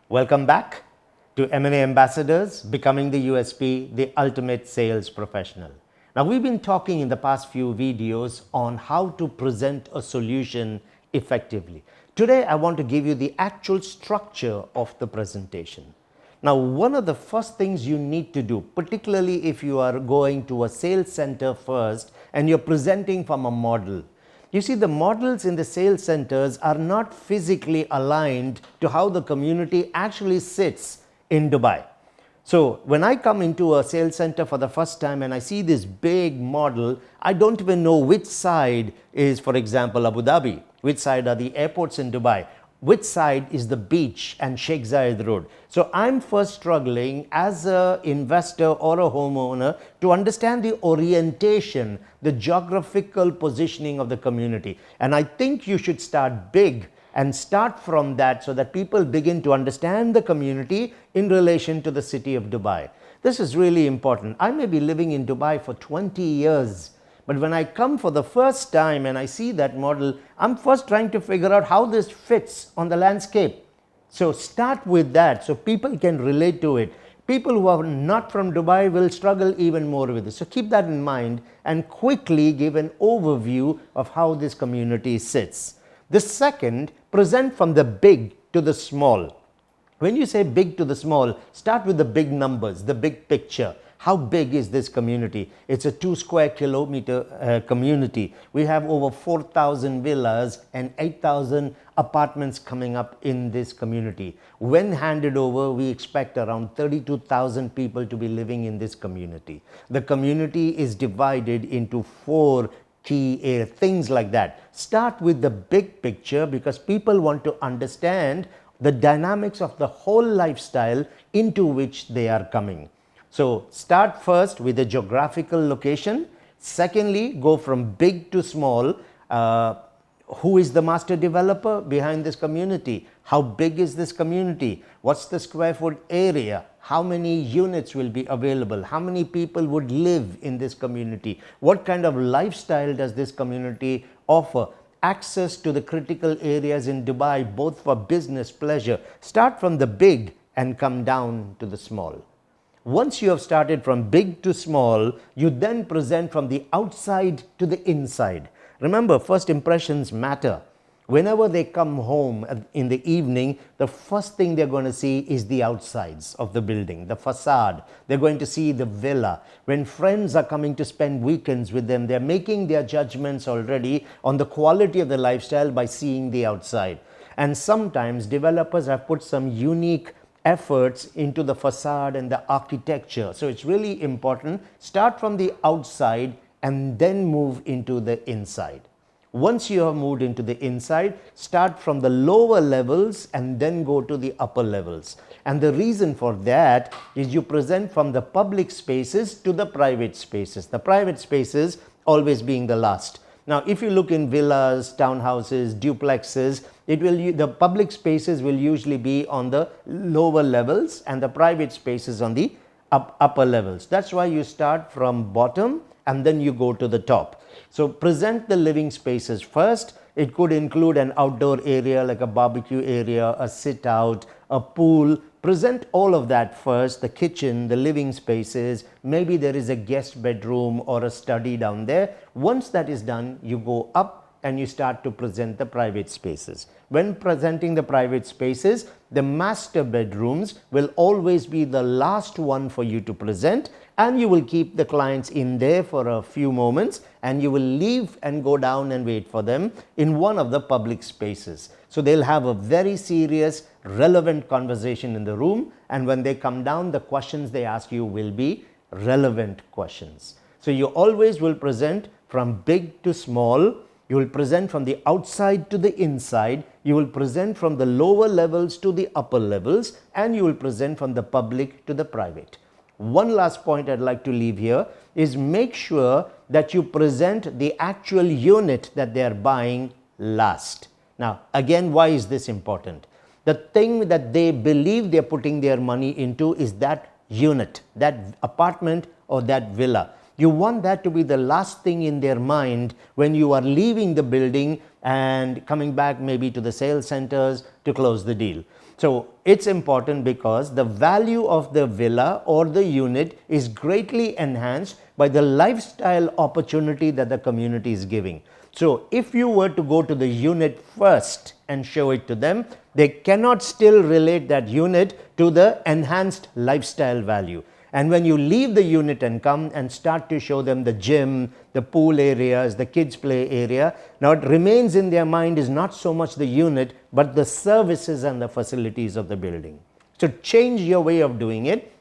Welcome back to M&A Ambassadors, Becoming the USP, the Ultimate Sales Professional. Now, we've been talking in the past few videos on how to present a solution effectively. Today, I want to give you the actual structure of the presentation. Now, one of the first things you need to do, particularly if you are going to a sales center first and you're presenting from a model, you see, the models in the sales centers are not physically aligned to how the community actually sits in Dubai. So when I come into a sales center for the first time and I see this big model, I don't even know which side is, for example, Abu Dhabi, which side are the airports in Dubai, which side is the beach and Sheikh Zayed Road. So I'm first struggling as an investor or a homeowner to understand the orientation, the geographical positioning of the community. And I think you should start big and start from that so that people begin to understand the community in relation to the city of Dubai. This is really important. I may be living in Dubai for 20 years. But when I come for the first time and I see that model, I'm first trying to figure out how this fits on the landscape. So start with that so people can relate to it. People who are not from Dubai will struggle even more with this. So keep that in mind and quickly give an overview of how this community sits. The second, present from the big to the small. When you say big to the small, start with the big numbers, the big picture. How big is this community? It's a 2 square kilometer community. We have over 4,000 villas and 8,000 apartments coming up in this community. When handed over, we expect around 32,000 people to be living in this community. The community is divided into 4 key areas, things like that. Start with the big picture because people want to understand the dynamics of the whole lifestyle into which they are coming. So start first with a geographical location. Secondly, go from big to small. Who is the master developer behind this community? How big is this community? What's the square foot area? How many units will be available? How many people would live in this community? What kind of lifestyle does this community offer? Access to the critical areas in Dubai, both for business, pleasure. Start from the big and come down to the small. Once you have started from big to small, you then present from the outside to the inside. Remember, first impressions matter. Whenever they come home in the evening, the first thing they're going to see is the outsides of the building, the facade. They're going to see the villa. When friends are coming to spend weekends with them, they're making their judgments already on the quality of the lifestyle by seeing the outside. And sometimes developers have put some unique efforts into the facade and the architecture. So it's really important. Start from the outside and then move into the inside. Once you have moved into the inside, start from the lower levels and then go to the upper levels. And the reason for that is you present from the public spaces to the private spaces. The private spaces always being the last. Now, if you look in villas, townhouses, duplexes, the public spaces will usually be on the lower levels and the private spaces on the upper levels. That's why you start from bottom and then you go to the top. So present the living spaces first. It could include an outdoor area like a barbecue area, a sit out, a pool. Present all of that first, the kitchen, the living spaces, maybe there is a guest bedroom or a study down there. Once that is done, you go up and you start to present the private spaces. When presenting the private spaces, the master bedrooms will always be the last one for you to present, and you will keep the clients in there for a few moments and you will leave and go down and wait for them in one of the public spaces. So they'll have a very serious, relevant conversation in the room, and when they come down, the questions they ask you will be relevant questions. So you always will present from big to small. You will present from the outside to the inside. You will present from the lower levels to the upper levels, and you will present from the public to the private. One last point I'd like to leave here is make sure that you present the actual unit that they are buying last. Now, again, why is this important? The thing that they believe they're putting their money into is that unit, that apartment or that villa. You want that to be the last thing in their mind when you are leaving the building and coming back maybe to the sales centers to close the deal. So it's important because the value of the villa or the unit is greatly enhanced by the lifestyle opportunity that the community is giving. So if you were to go to the unit first and show it to them, they cannot still relate that unit to the enhanced lifestyle value. And when you leave the unit and come and start to show them the gym, the pool areas, the kids play area, now what remains in their mind is not so much the unit, but the services and the facilities of the building. So change your way of doing it.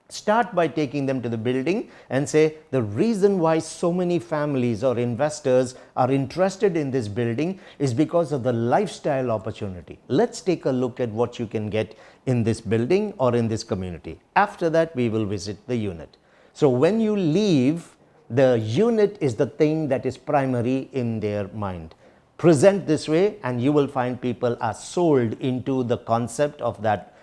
Start by taking them to the building and say the reason why so many families or investors are interested in this building is because of the lifestyle opportunity. Let's take a look at what you can get in this building or in this community. After that, we will visit the unit. So when you leave, the unit is the thing that is primary in their mind. Present this way and you will find people are sold into the concept of that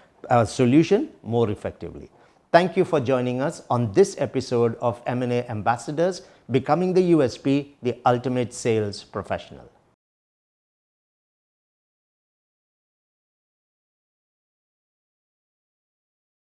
solution more effectively. Thank you for joining us on this episode of M&A Ambassadors, Becoming the USP, the Ultimate Sales Professional.